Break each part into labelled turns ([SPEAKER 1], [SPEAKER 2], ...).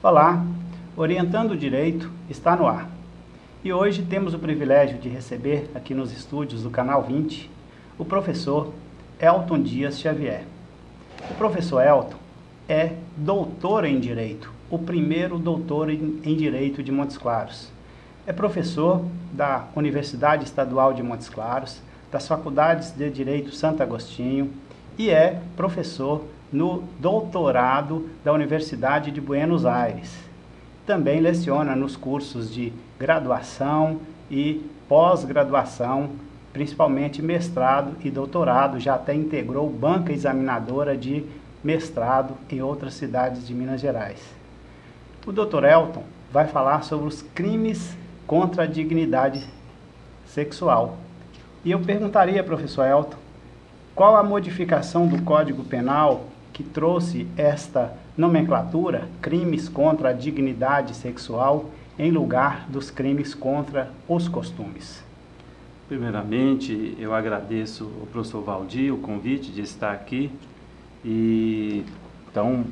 [SPEAKER 1] Olá, Orientando o Direito está no ar. E hoje temos o privilégio de receber aqui nos estúdios do Canal 20 o professor Elton Dias Xavier. O professor Elton é doutor em Direito, o primeiro doutor em Direito de Montes Claros. É professor da Universidade Estadual de Montes Claros, das Faculdades de Direito Santo Agostinho e é professor no doutorado da Universidade de Buenos Aires. Também leciona nos cursos de graduação e pós-graduação, principalmente mestrado e doutorado, já até integrou banca examinadora de mestrado em outras cidades de Minas Gerais. O Dr. Elton vai falar sobre os crimes contra a dignidade sexual. E eu perguntaria, professor Elton, qual a modificação do Código Penal que trouxe esta nomenclatura, crimes contra a dignidade sexual, em lugar dos crimes contra os costumes?
[SPEAKER 2] Primeiramente, eu agradeço ao professor Valdir o convite de estar aqui e, então,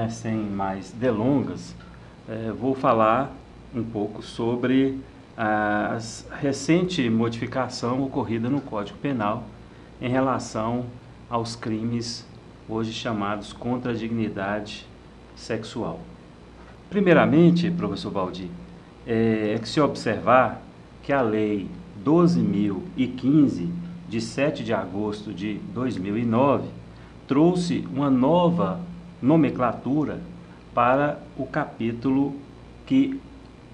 [SPEAKER 2] sem mais delongas, vou falar um pouco sobre a recente modificação ocorrida no Código Penal em relação aos crimes hoje chamados contra a dignidade sexual. Primeiramente, professor Valdir, é que se observar que a Lei 12.015, de 7 de agosto de 2009, trouxe uma nova nomenclatura para o capítulo que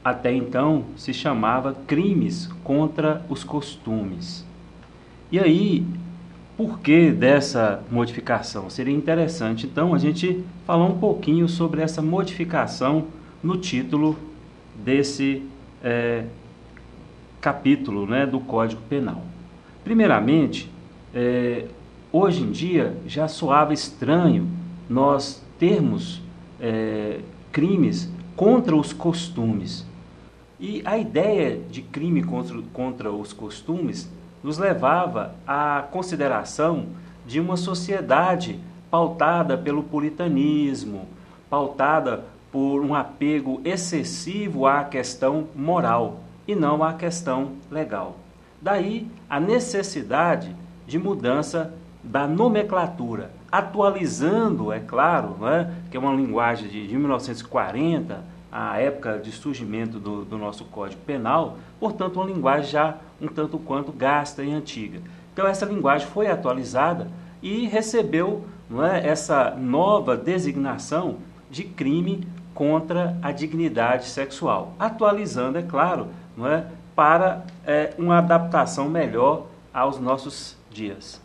[SPEAKER 2] até então se chamava Crimes contra os Costumes. E aí, por que dessa modificação? Seria interessante, então, a gente falar um pouquinho sobre essa modificação no título desse capítulo, do Código Penal. Primeiramente, hoje em dia já soava estranho nós termos crimes contra os costumes. E a ideia de crime contra os costumes nos levava à consideração de uma sociedade pautada pelo puritanismo, pautada por um apego excessivo à questão moral e não à questão legal. Daí a necessidade de mudança da nomenclatura, atualizando, é claro, que é uma linguagem de 1940, a época de surgimento do nosso Código Penal, portanto, uma linguagem já um tanto quanto gasta e antiga. Então, essa linguagem foi atualizada e recebeu essa nova designação de crime contra a dignidade sexual, atualizando, é claro, para uma adaptação melhor aos nossos dias.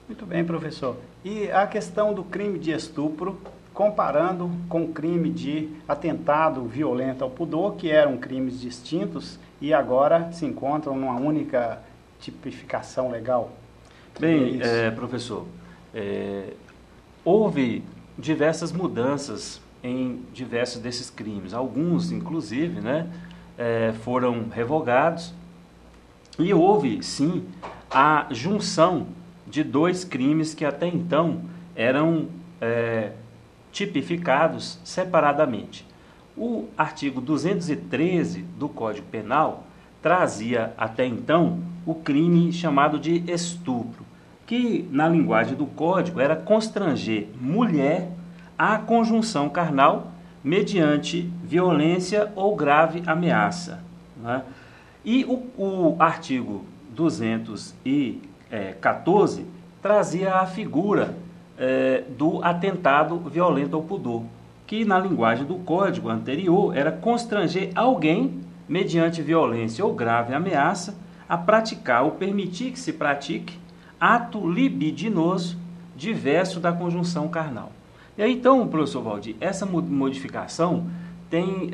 [SPEAKER 1] Muito bem, professor. E a questão do crime de estupro, comparando com o crime de atentado violento ao pudor, que eram crimes distintos e agora se encontram numa única tipificação legal.
[SPEAKER 2] Bem, professor, houve diversas mudanças em diversos desses crimes. Alguns, inclusive, foram revogados e houve, sim, a junção de dois crimes que até então eram tipificados separadamente. O artigo 213 do Código Penal trazia até então o crime chamado de estupro, que na linguagem do Código era constranger mulher à conjunção carnal mediante violência ou grave ameaça. E o artigo 214 trazia a figura do atentado violento ao pudor, que na linguagem do Código anterior era constranger alguém, mediante violência ou grave ameaça, a praticar ou permitir que se pratique ato libidinoso diverso da conjunção carnal. E aí, então, professor Valdir, essa modificação tem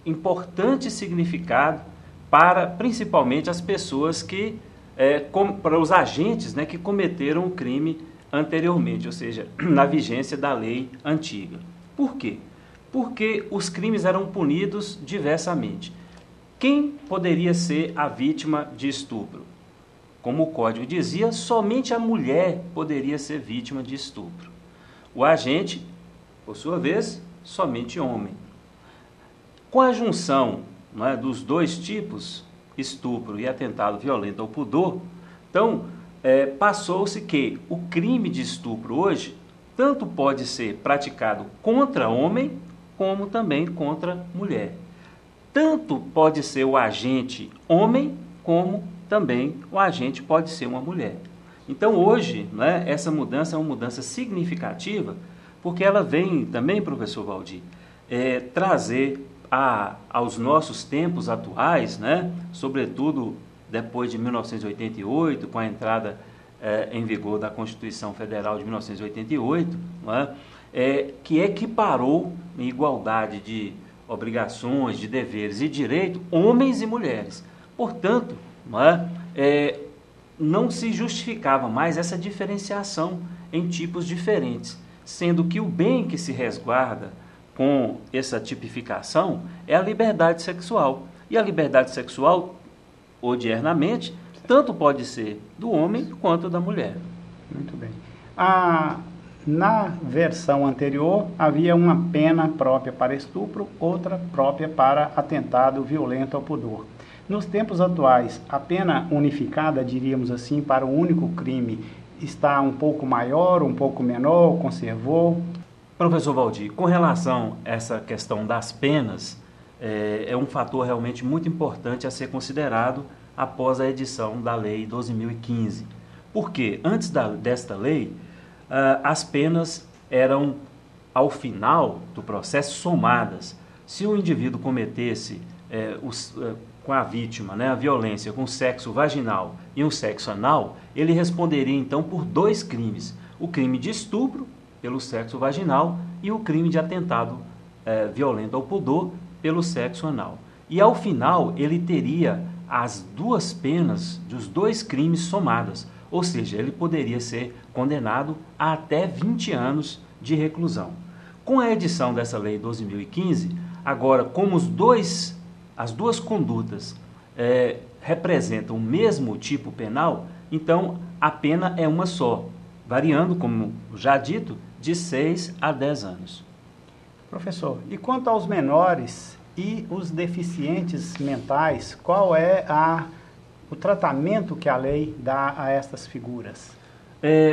[SPEAKER 2] importante significado para, principalmente, as pessoas para os agentes que cometeram o crime anteriormente, ou seja, na vigência da lei antiga. Por quê? Porque os crimes eram punidos diversamente. Quem poderia ser a vítima de estupro? Como o Código dizia, somente a mulher poderia ser vítima de estupro. O agente, por sua vez, somente homem. Com a junção, não é, dos dois tipos, estupro e atentado violento ao pudor, então passou-se que o crime de estupro hoje tanto pode ser praticado contra homem como também contra mulher. Tanto pode ser o agente homem como também o agente pode ser uma mulher. Então hoje, né, essa mudança é uma mudança significativa, porque ela vem também, professor Valdir, trazer aos nossos tempos atuais, né, sobretudo depois de 1988, com a entrada em vigor da Constituição Federal de 1988, né, que equiparou em igualdade de obrigações, de deveres e direitos, homens e mulheres. Portanto, não se justificava mais essa diferenciação em tipos diferentes, sendo que o bem que se resguarda com essa tipificação é a liberdade sexual. E a liberdade sexual, odiernamente, tanto pode ser do homem quanto da mulher.
[SPEAKER 1] Muito bem. Na versão anterior, havia uma pena própria para estupro, outra própria para atentado violento ao pudor. Nos tempos atuais, a pena unificada, diríamos assim, para um único crime, está um pouco maior, um pouco menor, conservou?
[SPEAKER 2] Professor Valdir, com relação a essa questão das penas, é um fator realmente muito importante a ser considerado após a edição da Lei 12.015. Porque antes desta lei, as penas eram, ao final do processo, somadas. Se o indivíduo cometesse com a vítima, né, a violência com sexo vaginal e um sexo anal, ele responderia então por dois crimes: o crime de estupro pelo sexo vaginal e o crime de atentado violento ao pudor pelo sexo anal. E ao final ele teria as duas penas dos dois crimes somadas, ou seja, ele poderia ser condenado a até 20 anos de reclusão. Com a edição dessa Lei 12.015, agora, como as duas condutas representam o mesmo tipo penal, então a pena é uma só, variando, como já dito, de 6 a 10 anos.
[SPEAKER 1] Professor, e quanto aos menores e os deficientes mentais, qual é o tratamento que a lei dá a estas figuras?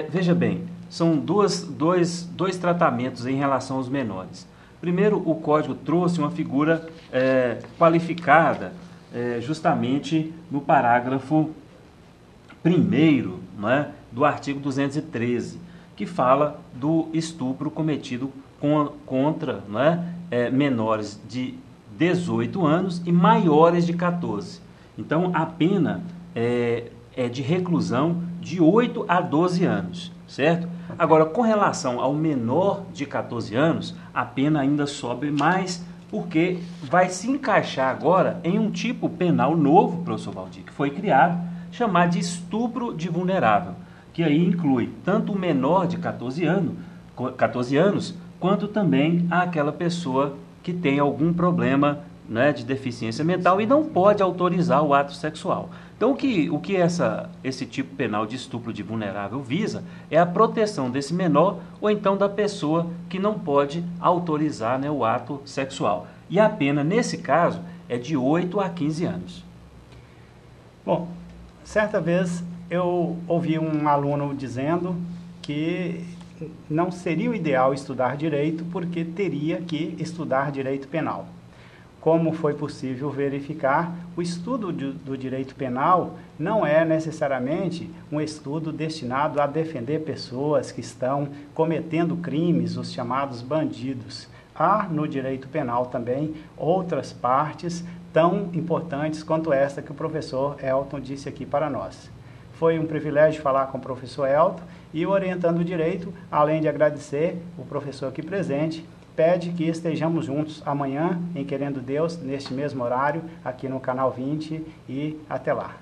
[SPEAKER 2] Veja bem, são dois tratamentos em relação aos menores. Primeiro, o Código trouxe uma figura qualificada justamente no parágrafo 1º, né, do artigo 213, que fala do estupro cometido contra, né, menores de 18 anos e maiores de 14. Então, a pena é de reclusão de 8 a 12 anos, certo? Agora, com relação ao menor de 14 anos, a pena ainda sobe mais, porque vai se encaixar agora em um tipo penal novo, professor Valdir, que foi criado, chamado de estupro de vulnerável, que aí inclui tanto o menor de 14 anos, quanto também aquela pessoa que tem algum problema, né, de deficiência mental e não pode autorizar o ato sexual. Então, o que esse tipo penal de estupro de vulnerável visa é a proteção desse menor ou então da pessoa que não pode autorizar, né, o ato sexual. E a pena, nesse caso, é de 8 a 15 anos.
[SPEAKER 1] Bom, certa vez eu ouvi um aluno dizendo que não seria o ideal estudar direito porque teria que estudar direito penal. Como foi possível verificar, o estudo do direito penal não é necessariamente um estudo destinado a defender pessoas que estão cometendo crimes, os chamados bandidos. Há no direito penal também outras partes tão importantes quanto esta que o professor Elton disse aqui para nós. Foi um privilégio falar com o professor Elton e o Orientando o Direito, além de agradecer o professor aqui presente, pede que estejamos juntos amanhã, em Querendo Deus, neste mesmo horário, aqui no Canal 20, e até lá.